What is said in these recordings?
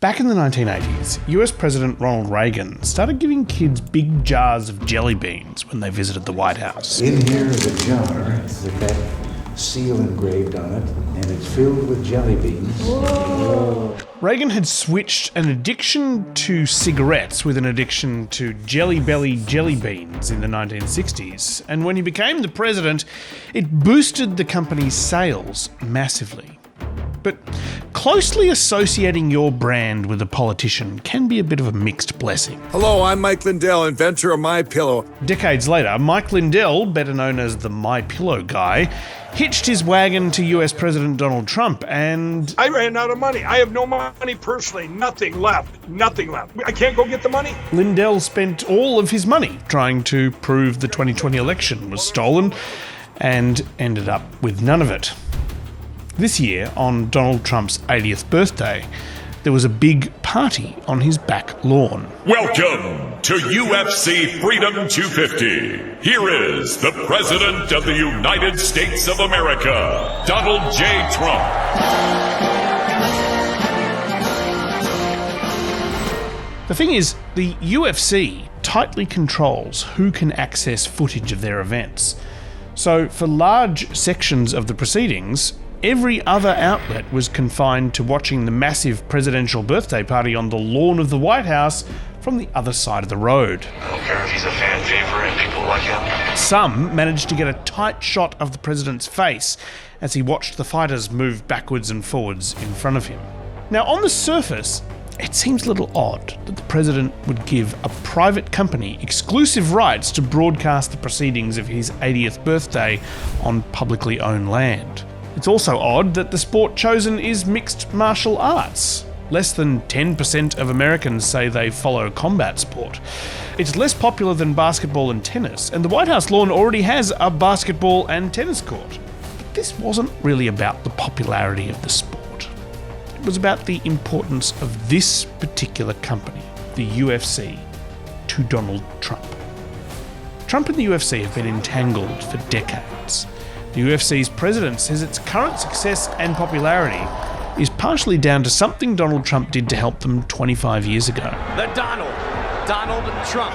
Back in the 1980s, US President Ronald Reagan started giving kids big jars of jelly beans when they visited the White House. In here is a jar with that seal engraved on it, and it's filled with jelly beans. Whoa. Reagan had switched an addiction to cigarettes with an addiction to Jelly Belly jelly beans in the 1960s, and when he became the president, it boosted the company's sales massively. But closely associating your brand with a politician can be a bit of a mixed blessing. Hello, I'm Mike Lindell, inventor of MyPillow. Decades later, Mike Lindell, better known as the MyPillow guy, hitched his wagon to US President Donald Trump and... I ran out of money. I have no money personally. Nothing left. Nothing left. I can't go get the money. Lindell spent all of his money trying to prove the 2020 election was stolen and ended up with none of it. This year, on Donald Trump's 80th birthday, there was a big party on his back lawn. Welcome to UFC Freedom 250. Here is the President of the United States of America, Donald J. Trump. The thing is, the UFC tightly controls who can access footage of their events. So for large sections of the proceedings, every other outlet was confined to watching the massive presidential birthday party on the lawn of the White House from the other side of the road. I don't care if he's a fan favorite and people like him. Some managed to get a tight shot of the president's face as he watched the fighters move backwards and forwards in front of him. Now, on the surface, it seems a little odd that the president would give a private company exclusive rights to broadcast the proceedings of his 80th birthday on publicly owned land. It's also odd that the sport chosen is mixed martial arts. Less than 10% of Americans say they follow combat sport. It's less popular than basketball and tennis, and the White House lawn already has a basketball and tennis court. But this wasn't really about the popularity of the sport. It was about the importance of this particular company, the UFC, to Donald Trump. Trump and the UFC have been entangled for decades. The UFC's president says its current success and popularity is partially down to something Donald Trump did to help them 25 years ago. The Donald Trump.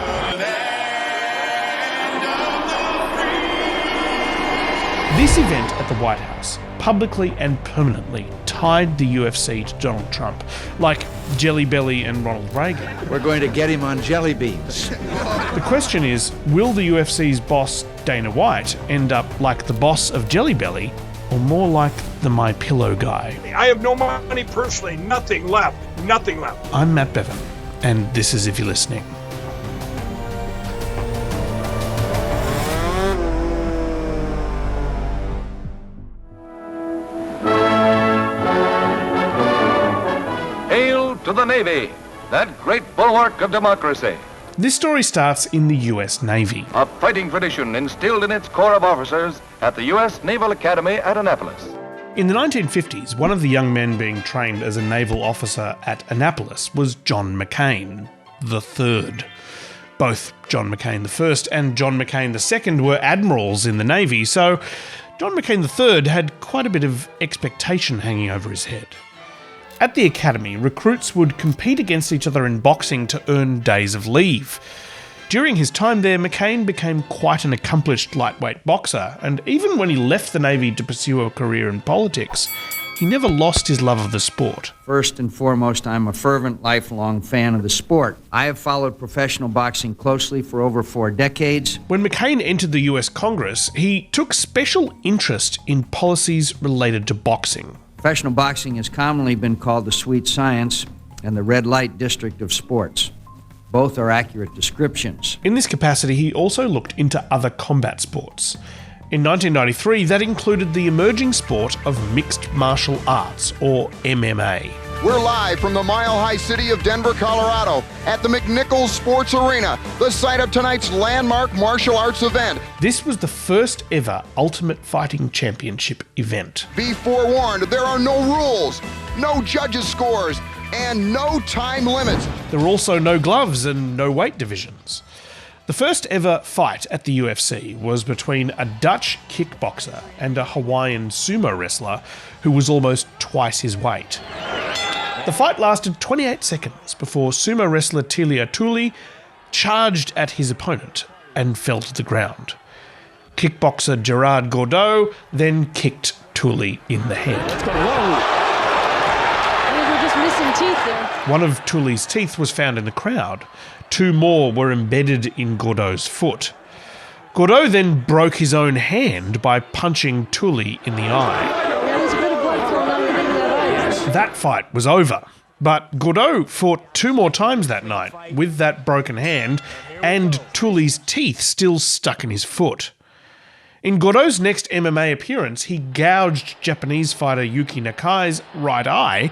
This event at the White House publicly and permanently tied the UFC to Donald Trump, like Jelly Belly and Ronald Reagan. We're going to get him on jelly beans. The question is, will the UFC's boss, Dana White, end up like the boss of Jelly Belly, or more like the MyPillow guy? I have no money personally. Nothing left. Nothing left. I'm Matt Bevan, and this is If You're Listening. Hail to the Navy, that great bulwark of democracy. This story starts in the US Navy. A fighting tradition instilled in its corps of officers at the US Naval Academy at Annapolis. In the 1950s, one of the young men being trained as a naval officer at Annapolis was John McCain III. Both John McCain I and John McCain II were admirals in the Navy, so John McCain III had quite a bit of expectation hanging over his head. At the academy, recruits would compete against each other in boxing to earn days of leave. During his time there, McCain became quite an accomplished lightweight boxer, and even when he left the Navy to pursue a career in politics, he never lost his love of the sport. First and foremost, I'm a fervent, lifelong fan of the sport. I have followed professional boxing closely for over 4 decades. When McCain entered the US Congress, he took special interest in policies related to boxing. Professional boxing has commonly been called the sweet science and the red light district of sports. Both are accurate descriptions. In this capacity, he also looked into other combat sports. In 1993, that included the emerging sport of mixed martial arts, or MMA. We're live from the mile-high city of Denver, Colorado, at the McNichols Sports Arena, the site of tonight's landmark martial arts event. This was the first ever Ultimate Fighting Championship event. Be forewarned, there are no rules, no judges' scores, and no time limits. There were also no gloves and no weight divisions. The first ever fight at the UFC was between a Dutch kickboxer and a Hawaiian sumo wrestler who was almost twice his weight. The fight lasted 28 seconds before sumo wrestler Telia Tuli charged at his opponent and fell to the ground. Kickboxer Gerard Gordeau then kicked Tuli in the head. We're just missing teeth there. One of Tuli's teeth was found in the crowd. 2 more were embedded in Gordeau's foot. Gordeau then broke his own hand by punching Tuli in the eye. Yeah, there's a bit of blood flowing underneath that eye. That fight was over, but Gordeau fought 2 more times that night with that broken hand and Tuli's teeth still stuck in his foot. In Gordeau's next MMA appearance, he gouged Japanese fighter Yuki Nakai's right eye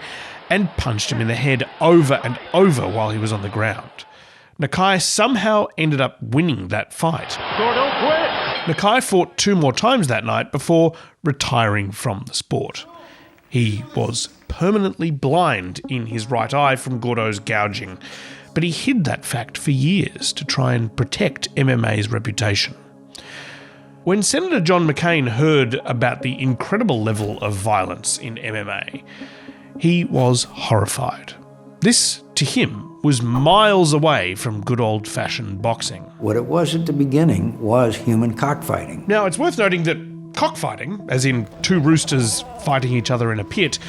and punched him in the head over and over while he was on the ground. Nakai somehow ended up winning that fight. Gordeau quit. Nakai fought 2 more times that night before retiring from the sport. He was permanently blind in his right eye from Gordeau's gouging, but he hid that fact for years to try and protect MMA's reputation. When Senator John McCain heard about the incredible level of violence in MMA, he was horrified. This, to him, was miles away from good old-fashioned boxing. What it was at the beginning was human cockfighting. Now, it's worth noting that cockfighting, as in 2 roosters fighting each other in a pit,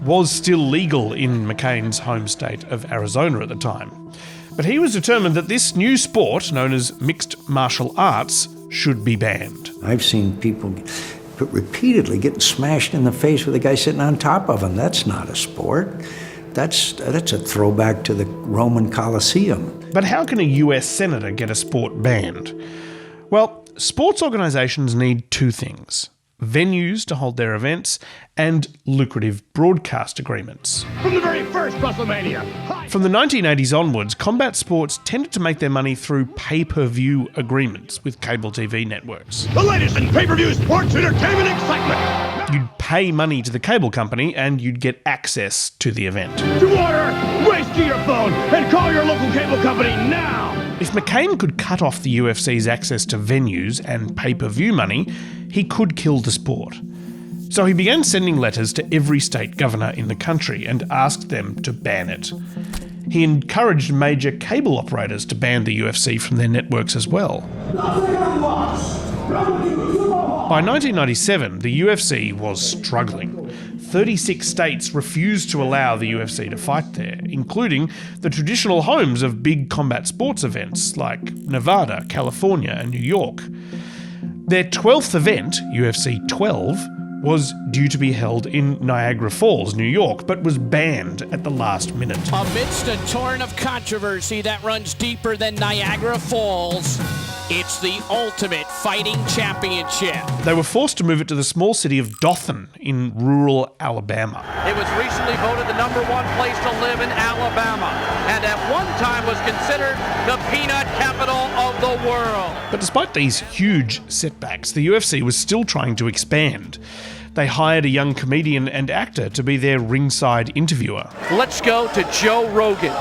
was still legal in McCain's home state of Arizona at the time. But he was determined that this new sport, known as mixed martial arts, should be banned. I've seen people repeatedly getting smashed in the face with a guy sitting on top of him. That's not a sport. That's a throwback to the Roman Colosseum. But how can a US senator get a sport banned? Well, sports organisations need 2 things: venues to hold their events and lucrative broadcast agreements. From the very first WrestleMania. From the 1980s onwards, combat sports tended to make their money through pay-per-view agreements with cable TV networks. The latest in pay-per-view sports entertainment excitement. You'd pay money to the cable company and you'd get access to the event. To order, race to your phone and call your local cable company now. If McCain could cut off the UFC's access to venues and pay-per-view money, he could kill the sport. So he began sending letters to every state governor in the country and asked them to ban it. He encouraged major cable operators to ban the UFC from their networks as well. By 1997, the UFC was struggling. 36 states refused to allow the UFC to fight there, including the traditional homes of big combat sports events like Nevada, California, and New York. Their 12th event, UFC 12, was due to be held in Niagara Falls, New York, but was banned at the last minute. Amidst a torrent of controversy that runs deeper than Niagara Falls, it's the ultimate fighting championship. They were forced to move it to the small city of Dothan in rural Alabama. It was recently voted the #1 place to live in Alabama, and at one time was considered the peanut capital of the world. But despite these huge setbacks, the UFC was still trying to expand. They hired a young comedian and actor to be their ringside interviewer. Let's go to Joe Rogan.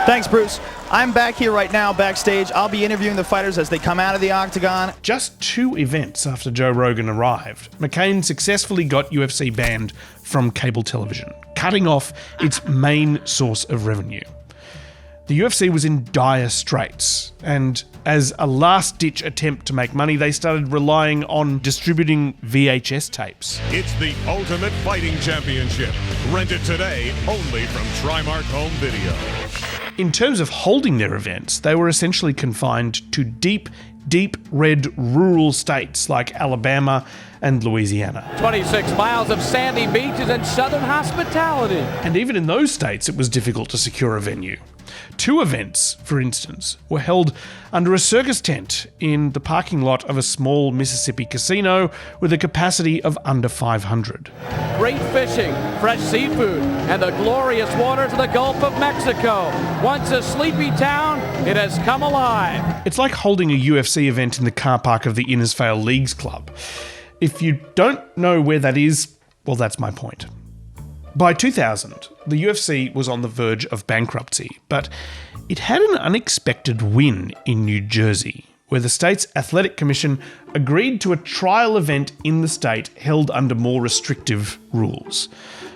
Thanks, Bruce. I'm back here right now backstage. I'll be interviewing the fighters as they come out of the octagon. Just 2 events after Joe Rogan arrived, McCain successfully got UFC banned from cable television, cutting off its main source of revenue. The UFC was in dire straits, and as a last-ditch attempt to make money, they started relying on distributing VHS tapes. It's the Ultimate Fighting Championship. Rent it today only from Trimark Home Video. In terms of holding their events, they were essentially confined to deep red rural states like Alabama and Louisiana. 26 miles of sandy beaches and southern hospitality. And even in those states, it was difficult to secure a venue. 2 events, for instance, were held under a circus tent in the parking lot of a small Mississippi casino with a capacity of under 500. Great fishing, fresh seafood, and the glorious waters of the Gulf of Mexico. Once a sleepy town, it has come alive. It's like holding a UFC event in the car park of the Innisfail Leagues Club. If you don't know where that is, well, that's my point. By 2000, the UFC was on the verge of bankruptcy, but it had an unexpected win in New Jersey, where the state's athletic commission agreed to a trial event in the state held under more restrictive rules.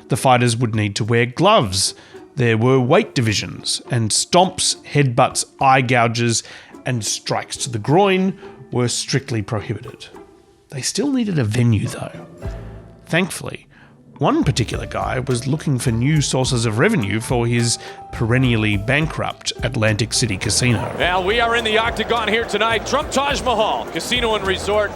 The fighters would need to wear gloves. There were weight divisions, and stomps, headbutts, eye gouges, and strikes to the groin were strictly prohibited. They still needed a venue, though. Thankfully, one particular guy was looking for new sources of revenue for his perennially bankrupt Atlantic City casino. Well, we are in the octagon here tonight. Trump Taj Mahal Casino and Resort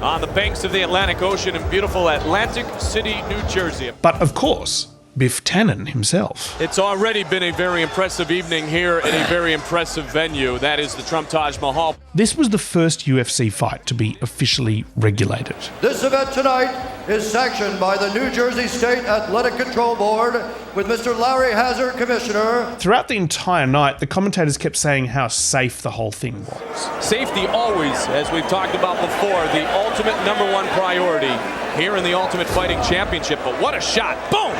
on the banks of the Atlantic Ocean in beautiful Atlantic City, New Jersey. But of course, Biff Tannen himself. It's already been a very impressive evening here at a very impressive venue. That is the Trump Taj Mahal. This was the first UFC fight to be officially regulated. This event tonight is sanctioned by the New Jersey State Athletic Control Board with Mr. Larry Hazard, Commissioner. Throughout the entire night, the commentators kept saying how safe the whole thing was. Safety always, as we've talked about before, the ultimate #1 priority here in the Ultimate Fighting Championship. But what a shot. Boom!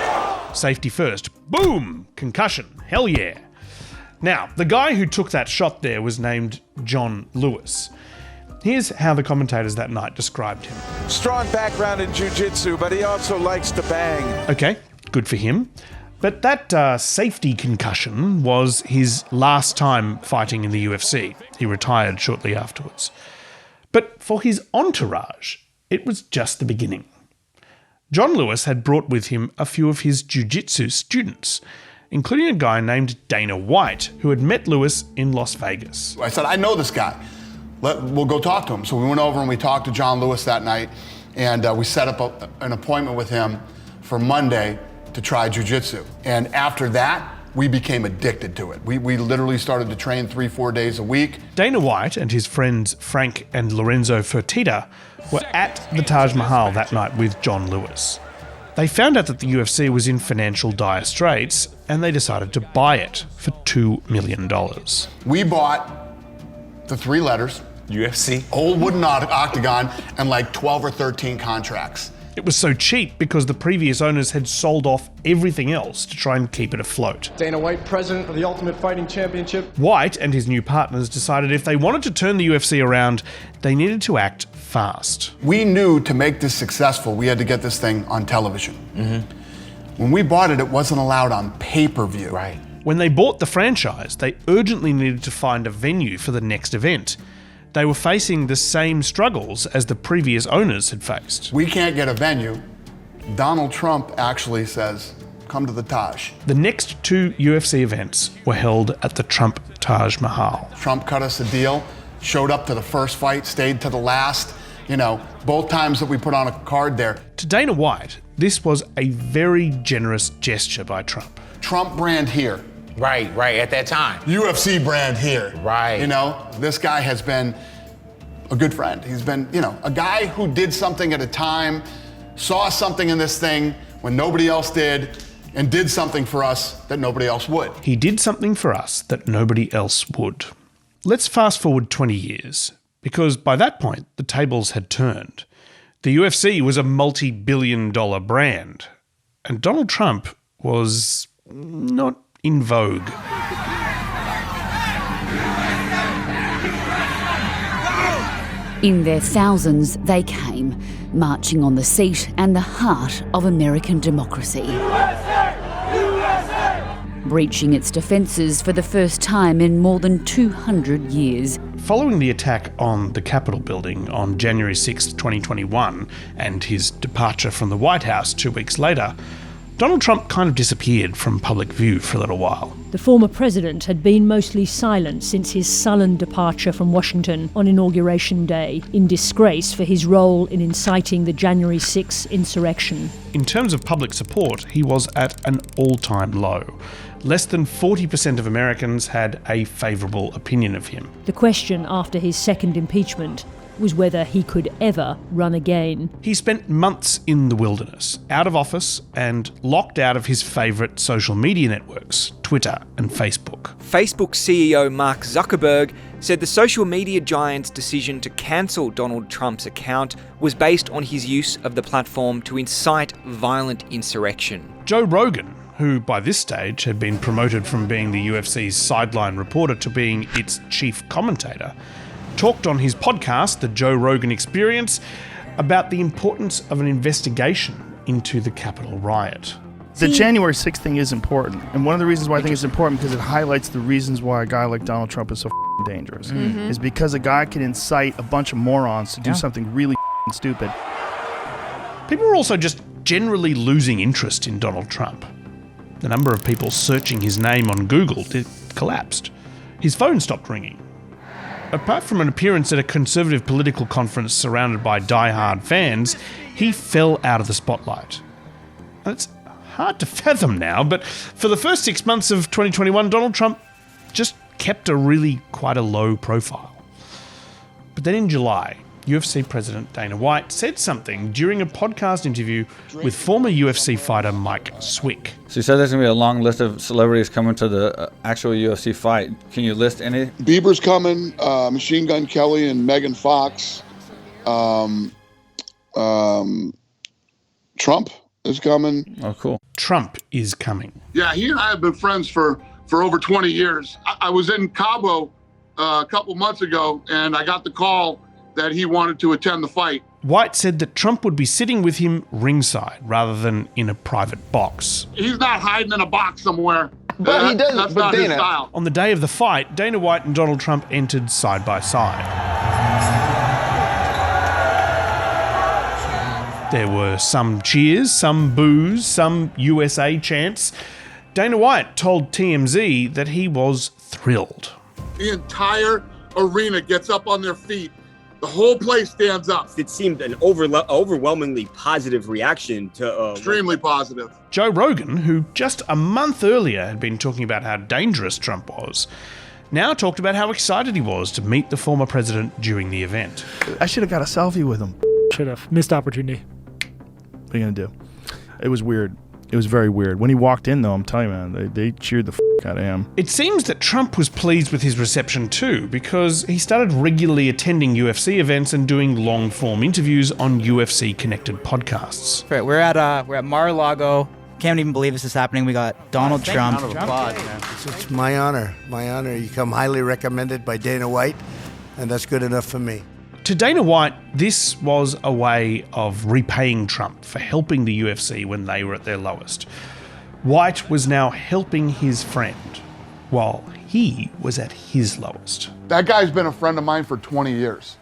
Safety first. Boom! Concussion. Hell yeah. Now, the guy who took that shot there was named John Lewis. Here's how the commentators that night described him. Strong background in jiu-jitsu, but he also likes to bang. Okay, good for him. But that safety concussion was his last time fighting in the UFC. He retired shortly afterwards. But for his entourage, it was just the beginning. John Lewis had brought with him a few of his jiu-jitsu students, including a guy named Dana White, who had met Lewis in Las Vegas. I said, I know this guy. We'll go talk to him. So we went over and we talked to John Lewis that night, and we set up an appointment with him for Monday to try jiu-jitsu. And after that, we became addicted to it. We literally started to train 3-4 days a week. Dana White and his friends Frank and Lorenzo Fertitta were at the Taj Mahal that night with John Lewis. They found out that the UFC was in financial dire straits, and they decided to buy it for $2 million. We bought the 3 letters, UFC, old wooden octagon, and like 12 or 13 contracts. It was so cheap because the previous owners had sold off everything else to try and keep it afloat. Dana White, president of the Ultimate Fighting Championship. White and his new partners decided if they wanted to turn the UFC around, they needed to act fast. We knew to make this successful, we had to get this thing on television. When we bought it, it wasn't allowed on pay-per-view. Right. When they bought the franchise, they urgently needed to find a venue for the next event. They were facing the same struggles as the previous owners had faced. We can't get a venue. Donald Trump actually says, come to the Taj. The next 2 UFC events were held at the Trump Taj Mahal. Trump cut us a deal, showed up to the first fight, stayed to the last. You know, both times that we put on a card there. To Dana White, this was a very generous gesture by Trump. Trump brand here. Right, at that time. UFC brand here. Right. You know, this guy has been a good friend. He's been, a guy who did something at a time, saw something in this thing when nobody else did, and did something for us that nobody else would. He did something for us that nobody else would. Let's fast forward 20 years, because by that point, the tables had turned. The UFC was a multi-billion-dollar brand, and Donald Trump was not in vogue. In their thousands, they came, marching on the seat and the heart of American democracy. Breaching its defences for the first time in more than 200 years. Following the attack on the Capitol building on January 6, 2021, and his departure from the White House 2 weeks later, Donald Trump kind of disappeared from public view for a little while. The former president had been mostly silent since his sullen departure from Washington on Inauguration Day, in disgrace for his role in inciting the January 6 insurrection. In terms of public support, he was at an all-time low. Less than 40% of Americans had a favourable opinion of him. The question after his second impeachment was whether he could ever run again. He spent months in the wilderness, out of office and locked out of his favourite social media networks, Twitter and Facebook. Facebook CEO Mark Zuckerberg said the social media giant's decision to cancel Donald Trump's account was based on his use of the platform to incite violent insurrection. Joe Rogan, who by this stage had been promoted from being the UFC's sideline reporter to being its chief commentator, talked on his podcast, The Joe Rogan Experience, about the importance of an investigation into the Capitol riot. The January 6th thing is important, and one of the reasons why I think it's important because it highlights the reasons why a guy like Donald Trump is so dangerous. Is because a guy can incite a bunch of morons to do something really stupid. People are also just generally losing interest in Donald Trump. The number of people searching his name on Google collapsed. His phone stopped ringing. Apart from an appearance at a conservative political conference surrounded by die-hard fans, he fell out of the spotlight. It's hard to fathom now, but for the first 6 months of 2021, Donald Trump just kept quite a low profile. But then in July, UFC President Dana White said something during a podcast interview with former UFC fighter Mike Swick. So you said there's going to be a long list of celebrities coming to the actual UFC fight. Can you list any? Bieber's coming, Machine Gun Kelly and Megan Fox. Trump is coming. Oh, cool. Trump is coming. Yeah, he and I have been friends for over 20 years. I was in Cabo a couple months ago, and I got the call that he wanted to attend the fight. White said that Trump would be sitting with him ringside rather than in a private box. He's not hiding in a box somewhere. But he doesn't. That's But not Dana, his style. On the day of the fight, Dana White and Donald Trump entered side by side. There were some cheers, some boos, some USA chants. Dana White told TMZ that he was thrilled. The entire arena gets up on their feet. The whole place stands up. It seemed an overwhelmingly positive reaction to... Extremely positive. Joe Rogan, who just a month earlier had been talking about how dangerous Trump was, now talked about how excited he was to meet the former president during the event. I should have got a selfie with him. Should have. Missed opportunity. What are you going to do? It was weird. It was very weird. When he walked in, though, I'm telling you, man, they cheered the out of him. It seems that Trump was pleased with his reception too, because he started regularly attending UFC events and doing long-form interviews on UFC-connected podcasts. Right, we're at Mar-a-Lago. Can't even believe this is happening. We got Donald Trump. It's my honor. My honor. You come highly recommended by Dana White, and that's good enough for me. To Dana White, this was a way of repaying Trump for helping the UFC when they were at their lowest. White was now helping his friend while he was at his lowest. That guy's been a friend of mine for 20 years.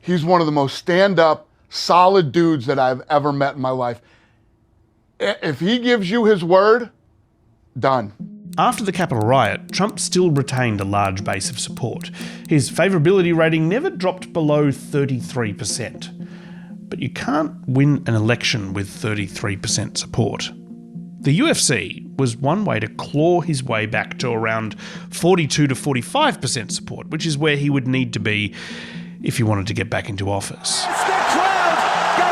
He's one of the most stand-up, solid dudes that I've ever met in my life. If he gives you his word, done. After the Capitol riot, Trump still retained a large base of support. His favourability rating never dropped below 33%. But you can't win an election with 33% support. The UFC was one way to claw his way back to around 42 to 45% support, which is where he would need to be if he wanted to get back into office. The crowd go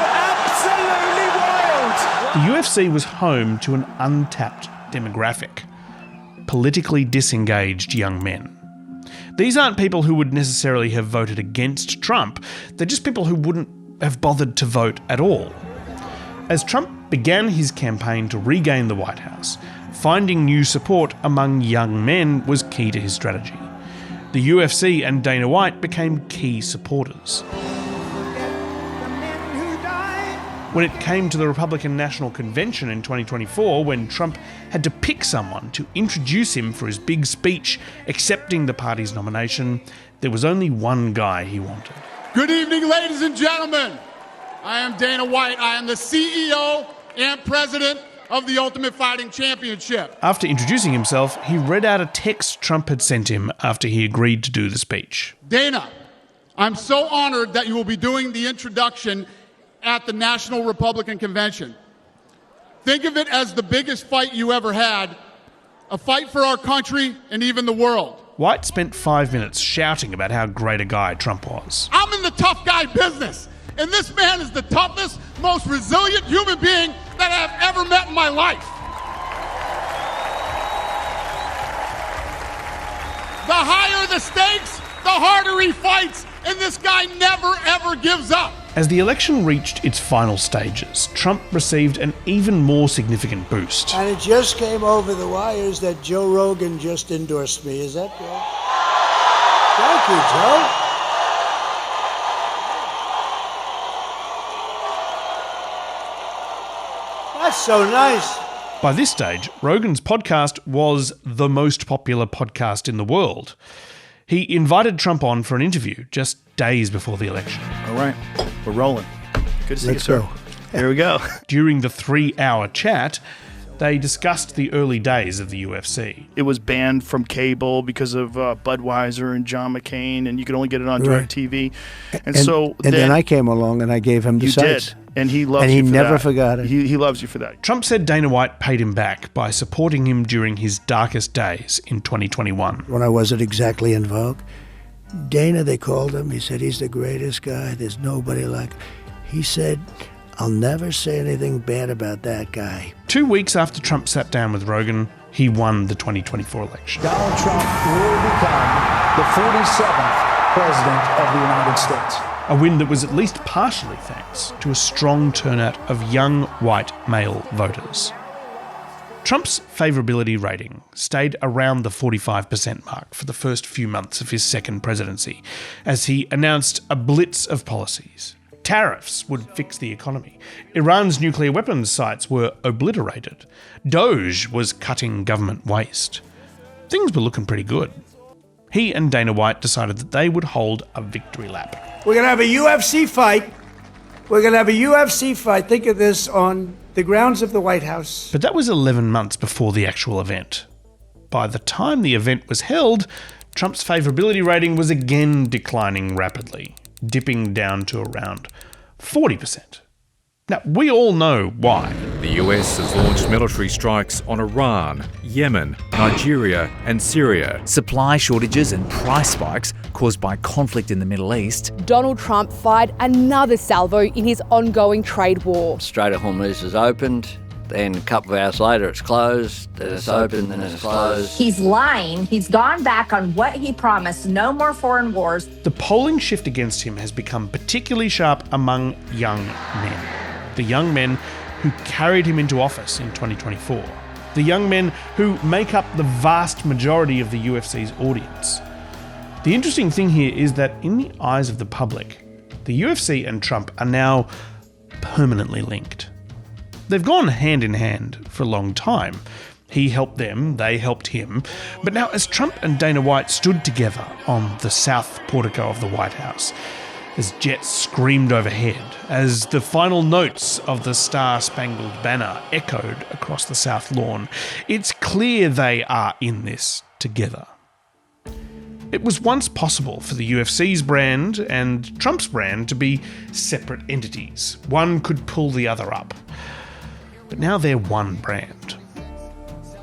absolutely wild! The UFC was home to an untapped demographic. Politically disengaged young men. These aren't people who would necessarily have voted against Trump, they're just people who wouldn't have bothered to vote at all. As Trump began his campaign to regain the White House, finding new support among young men was key to his strategy. The UFC and Dana White became key supporters. When it came to the Republican National Convention in 2024, when Trump had to pick someone to introduce him for his big speech accepting the party's nomination, there was only one guy he wanted. Good evening, ladies and gentlemen. I am Dana White. I am the CEO and president of the Ultimate Fighting Championship. After introducing himself, he read out a text Trump had sent him after he agreed to do the speech. Dana, I'm so honored that you will be doing the introduction at the National Republican Convention. Think of it as the biggest fight you ever had, a fight for our country and even the world. White spent 5 minutes shouting about how great a guy Trump was. I'm in the tough guy business, and this man is the toughest, most resilient human being that I've ever met in my life. The higher the stakes, the harder he fights, and this guy never, ever gives up. As the election reached its final stages, Trump received an even more significant boost. And it just came over the wires that Joe Rogan just endorsed me. Is that right? Thank you, Joe. That's so nice. By this stage, Rogan's podcast was the most popular podcast in the world. He invited Trump on for an interview just days before the election. All right, we're rolling. Good to see you, Let's sir. go. Here we go. During the 3-hour chat, they discussed the early days of the UFC. It was banned from cable because of Budweiser and John McCain, and you could only get it on Right. DirecTV. And then I came along and I gave him the you sites. did, and he loves And you he for never that. forgot it. He loves you for that. Trump said Dana White paid him back by supporting him during his darkest days in 2021. When I wasn't exactly in vogue, Dana, they called him. He said, he's the greatest guy. There's nobody like him. He said, I'll never say anything bad about that guy. 2 weeks after Trump sat down with Rogan, he won the 2024 election. Donald Trump will become the 47th President of the United States. A win that was at least partially thanks to a strong turnout of young white male voters. Trump's favourability rating stayed around the 45% mark for the first few months of his second presidency, as he announced a blitz of policies. Tariffs would fix the economy. Iran's nuclear weapons sites were obliterated. Doge was cutting government waste. Things were looking pretty good. He and Dana White decided that they would hold a victory lap. We're going to have a UFC fight. We're going to have a UFC fight. Think of this on the grounds of the White House. But that was 11 months before the actual event. By the time the event was held, Trump's favourability rating was again declining rapidly, dipping down to around 40%. Now, we all know why. The US has launched military strikes on Iran, Yemen, Nigeria, and Syria. Supply shortages and price spikes caused by conflict in the Middle East. Donald Trump fired another salvo in his ongoing trade war. Strait of Hormuz is opened. Then a couple of hours later, it's closed. Then it's open, then it's closed. He's lying. He's gone back on what he promised. No more foreign wars. The polling shift against him has become particularly sharp among young men. The young men who carried him into office in 2024. The young men who make up the vast majority of the UFC's audience. The interesting thing here is that in the eyes of the public, the UFC and Trump are now permanently linked. They've gone hand in hand for a long time. He helped them, they helped him. But now as Trump and Dana White stood together on the south portico of the White House, as jets screamed overhead, as the final notes of the Star-Spangled Banner echoed across the South Lawn, it's clear they are in this together. It was once possible for the UFC's brand and Trump's brand to be separate entities. One could pull the other up. But now they're one brand.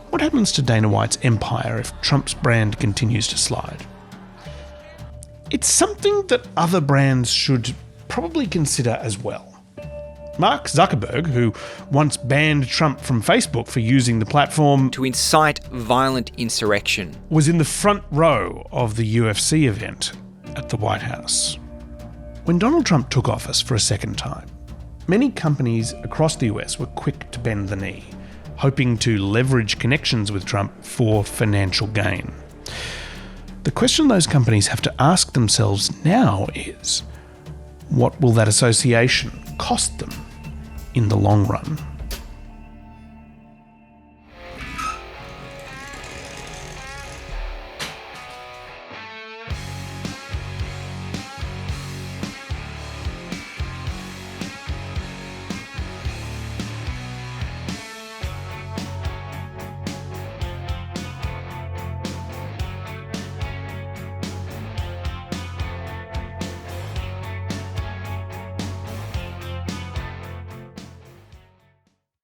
What happens to Dana White's empire if Trump's brand continues to slide? It's something that other brands should probably consider as well. Mark Zuckerberg, who once banned Trump from Facebook for using the platform to incite violent insurrection, was in the front row of the UFC event at the White House. When Donald Trump took office for a second time, many companies across the US were quick to bend the knee, hoping to leverage connections with Trump for financial gain. The question those companies have to ask themselves now is, what will that association cost them in the long run?